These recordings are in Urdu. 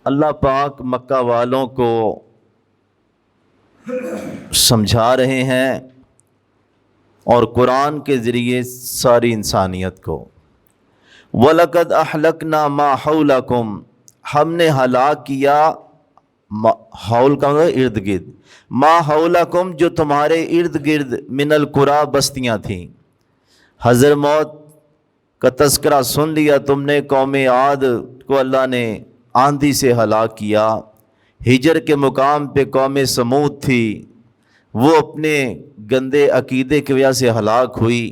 اللہ پاک مکہ والوں کو سمجھا رہے ہیں اور قرآن کے ذریعے ساری انسانیت کو۔ وَلَقَدْ أَحْلَقْنَا مَا حَوْلَكُمْ، ہم نے ہلاک کیا، حول کا ارد گرد، ما حولکم جو تمہارے ارد گرد، من القریٰ بستیاں تھیں۔ حضر موت کا تذکرہ سن لیا تم نے، قوم عاد کو اللہ نے آندھی سے ہلاک کیا۔ ہجر کے مقام پہ قوم سمود تھی، وہ اپنے گندے عقیدے کی وجہ سے ہلاک ہوئی۔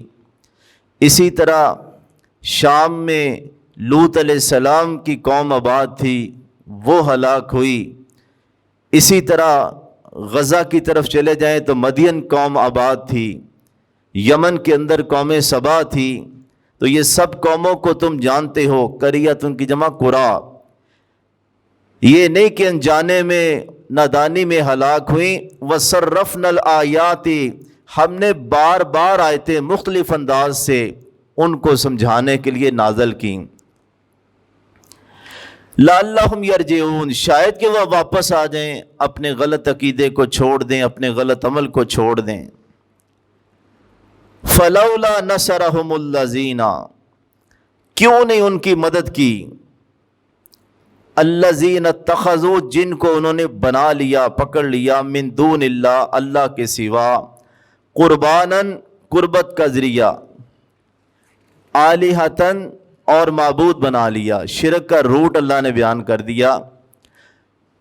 اسی طرح شام میں لوط علیہ السلام کی قوم آباد تھی، وہ ہلاک ہوئی۔ اسی طرح غزہ کی طرف چلے جائیں تو مدین قوم آباد تھی، یمن کے اندر قوم سبا تھی۔ تو یہ سب قوموں کو تم جانتے ہو، قریۃ ان کی جمع قریٰ۔ یہ نہیں کہ انجانے میں نادانی میں ہلاک ہوئیں۔ وَصَرَّفْنَا الْآيَاتِ، ہم نے بار بار آیتیں مختلف انداز سے ان کو سمجھانے کے لیے نازل کیں۔ لَعَلَّهُمْ يَرْجِعُونَ، شاید کہ وہ واپس آ جائیں، اپنے غلط عقیدے کو چھوڑ دیں، اپنے غلط عمل کو چھوڑ دیں۔ فَلَوْلَا نَصَرَهُمُ الَّذِينَ، کیوں نہیں ان کی مدد کی، الَّذِينَ اتَّخَذُوا، جن کو انہوں نے بنا لیا، پکڑ لیا، من دون اللہ، اللہ کے سوا، قرباناً قربت کا ذریعہ، آلہتاً اور معبود بنا لیا۔ شرک کا روٹ اللہ نے بیان کر دیا۔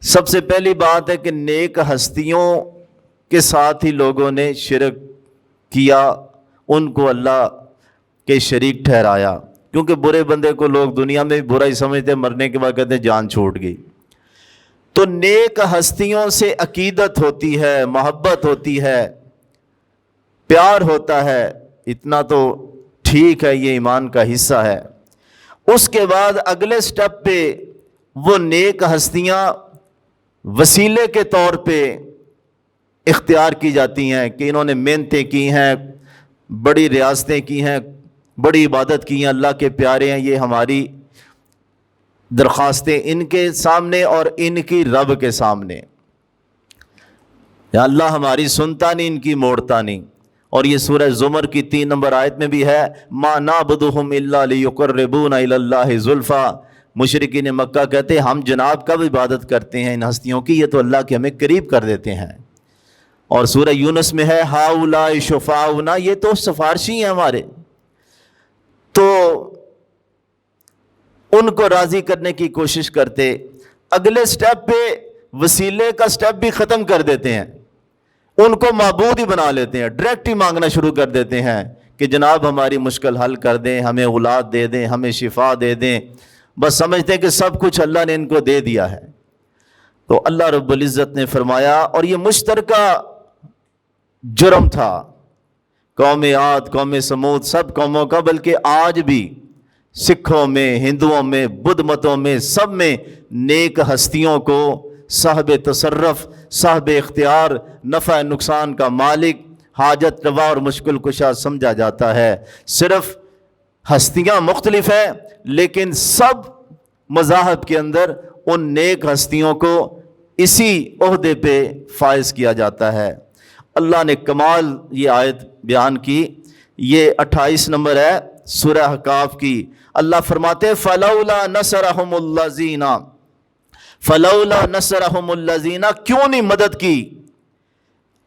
سب سے پہلی بات ہے کہ نیک ہستیوں کے ساتھ ہی لوگوں نے شرک کیا، ان کو اللہ کے شریک ٹھہرایا، کیونکہ برے بندے کو لوگ دنیا میں برا ہی سمجھتے، مرنے کے بعد کہتے ہیں جان چھوٹ گئی۔ تو نیک ہستیوں سے عقیدت ہوتی ہے، محبت ہوتی ہے، پیار ہوتا ہے، اتنا تو ٹھیک ہے، یہ ایمان کا حصہ ہے۔ اس کے بعد اگلے سٹیپ پہ وہ نیک ہستیاں وسیلے کے طور پہ اختیار کی جاتی ہیں کہ انہوں نے محنتیں کی ہیں، بڑی ریاستیں کی ہیں، بڑی عبادت کی ہیں، اللہ کے پیارے ہیں، یہ ہماری درخواستیں ان کے سامنے اور ان کی رب کے سامنے، یا اللہ ہماری سنتا نہیں، ان کی موڑتا نہیں۔ اور یہ سورہ زمر کی 3 نمبر آیت میں بھی ہے، ما نعبدہم الا لیقربونا الی اللہ زلفیٰ۔ مشرکین مکہ کہتے ہیں ہم جناب کب عبادت کرتے ہیں ان ہستیوں کی، یہ تو اللہ کے ہمیں قریب کر دیتے ہیں۔ اور سورہ یونس میں ہے ہؤلاء شفعاؤنا، یہ تو سفارشی ہیں ہمارے، تو ان کو راضی کرنے کی کوشش کرتے۔ اگلے سٹیپ پہ وسیلے کا سٹیپ بھی ختم کر دیتے ہیں، ان کو معبود ہی بنا لیتے ہیں، ڈائریکٹ ہی مانگنا شروع کر دیتے ہیں کہ جناب ہماری مشکل حل کر دیں، ہمیں اولاد دے دیں، ہمیں شفا دے دیں۔ بس سمجھتے ہیں کہ سب کچھ اللہ نے ان کو دے دیا ہے۔ تو اللہ رب العزت نے فرمایا، اور یہ مشترکہ جرم تھا قوم عاد، قوم سمود، سب قوموں کا، بلکہ آج بھی سکھوں میں، ہندوؤں میں، بدھ متوں میں، سب میں نیک ہستیوں کو صاحب تصرف، صاحب اختیار، نفع نقصان کا مالک، حاجت روا اور مشکل کشا سمجھا جاتا ہے۔ صرف ہستیاں مختلف ہیں، لیکن سب مذاہب کے اندر ان نیک ہستیوں کو اسی عہدے پہ فائز کیا جاتا ہے۔ اللہ نے کمال یہ آیت بیان کی، یہ 28 نمبر ہے سورہ احقاف کی۔ اللہ فرماتے ہیں فَلَوْلَا نَصَرَهُمُ الَّذِينَ، فَلَوْلَا نَصَرَهُمُ الَّذِينَ، کیوں نہیں مدد کی،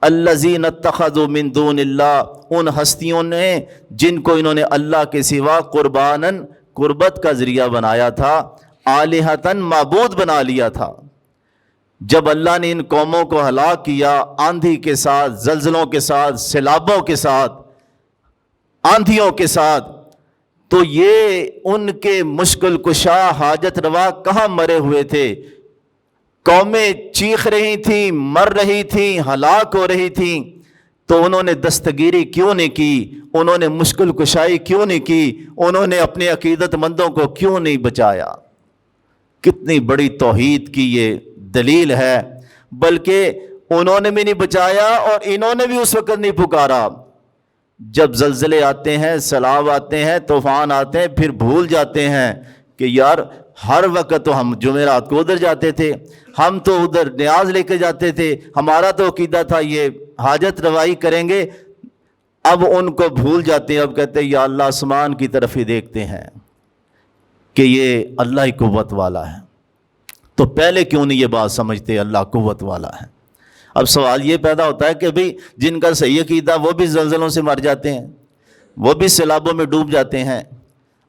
الَّذِينَ اتَّخَذُوا مِن دُونِ اللَّهِ، ان ہستیوں نے جن کو انہوں نے اللہ کے سوا قرباناً قربت کا ذریعہ بنایا تھا، آلہتاً معبود بنا لیا تھا۔ جب اللہ نے ان قوموں کو ہلاک کیا، آندھی کے ساتھ، زلزلوں کے ساتھ، سیلابوں کے ساتھ، آندھیوں کے ساتھ، تو یہ ان کے مشکل کشا، حاجت روا کہاں مرے ہوئے تھے؟ قومیں چیخ رہی تھیں، مر رہی تھیں، ہلاک ہو رہی تھیں، تو انہوں نے دستگیری کیوں نہیں کی؟ انہوں نے مشکل کشائی کیوں نہیں کی؟ انہوں نے اپنے عقیدت مندوں کو کیوں نہیں بچایا؟ کتنی بڑی توحید کی یہ دلیل ہے۔ بلکہ انہوں نے بھی نہیں بچایا اور انہوں نے بھی اس وقت نہیں پکارا جب زلزلے آتے ہیں، سیلاب آتے ہیں، طوفان آتے ہیں، پھر بھول جاتے ہیں کہ یار ہر وقت تو ہم جمعرات کو ادھر جاتے تھے، ہم تو ادھر نیاز لے کے جاتے تھے، ہمارا تو عقیدہ تھا یہ حاجت روائی کریں گے۔ اب ان کو بھول جاتے ہیں، اب کہتے ہیں یا اللہ آسمان کی طرف ہی دیکھتے ہیں کہ یہ اللہ ہی قوت والا ہے۔ تو پہلے کیوں نہیں یہ بات سمجھتے اللہ قوت والا ہے؟ اب سوال یہ پیدا ہوتا ہے کہ بھئی جن کا صحیح عقیدہ وہ بھی زلزلوں سے مر جاتے ہیں، وہ بھی سیلابوں میں ڈوب جاتے ہیں۔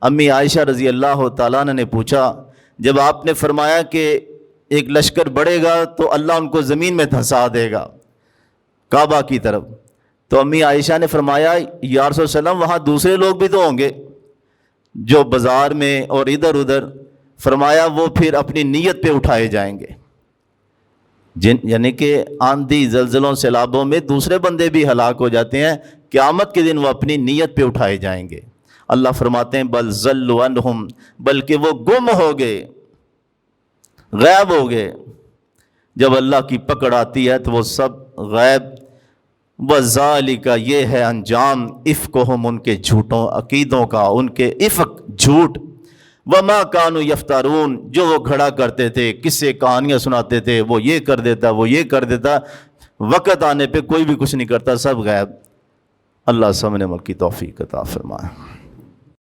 امی عائشہ رضی اللہ تعالیٰ عنہ نے پوچھا، جب آپ نے فرمایا کہ ایک لشکر بڑھے گا تو اللہ ان کو زمین میں دھنسا دے گا کعبہ کی طرف، تو امی عائشہ نے فرمایا یا رسول اللہ وسلم وہاں دوسرے لوگ بھی تو ہوں گے جو بازار میں اور ادھر ادھر، فرمایا وہ پھر اپنی نیت پہ اٹھائے جائیں گے، یعنی کہ آندھی زلزلوں سیلابوں میں دوسرے بندے بھی ہلاک ہو جاتے ہیں، قیامت کے دن وہ اپنی نیت پہ اٹھائے جائیں گے۔ اللہ فرماتے ہیں بل ضلوا عنہم، بلکہ وہ گم ہو گئے، غائب ہو گئے۔ جب اللہ کی پکڑ آتی ہے تو وہ سب غائب۔ وذالک، یہ ہے انجام، افکہم، ان کے جھوٹوں عقیدوں کا، ان کے افک جھوٹ، وما کانوا یفترون، جو وہ کھڑا کرتے تھے، قصے کہانیاں سناتے تھے، وہ یہ کر دیتا، وہ یہ کر دیتا، وقت آنے پہ کوئی بھی کچھ نہیں کرتا، سب غائب۔ اللہ سمجھنے کی توفیق عطا فرمائے۔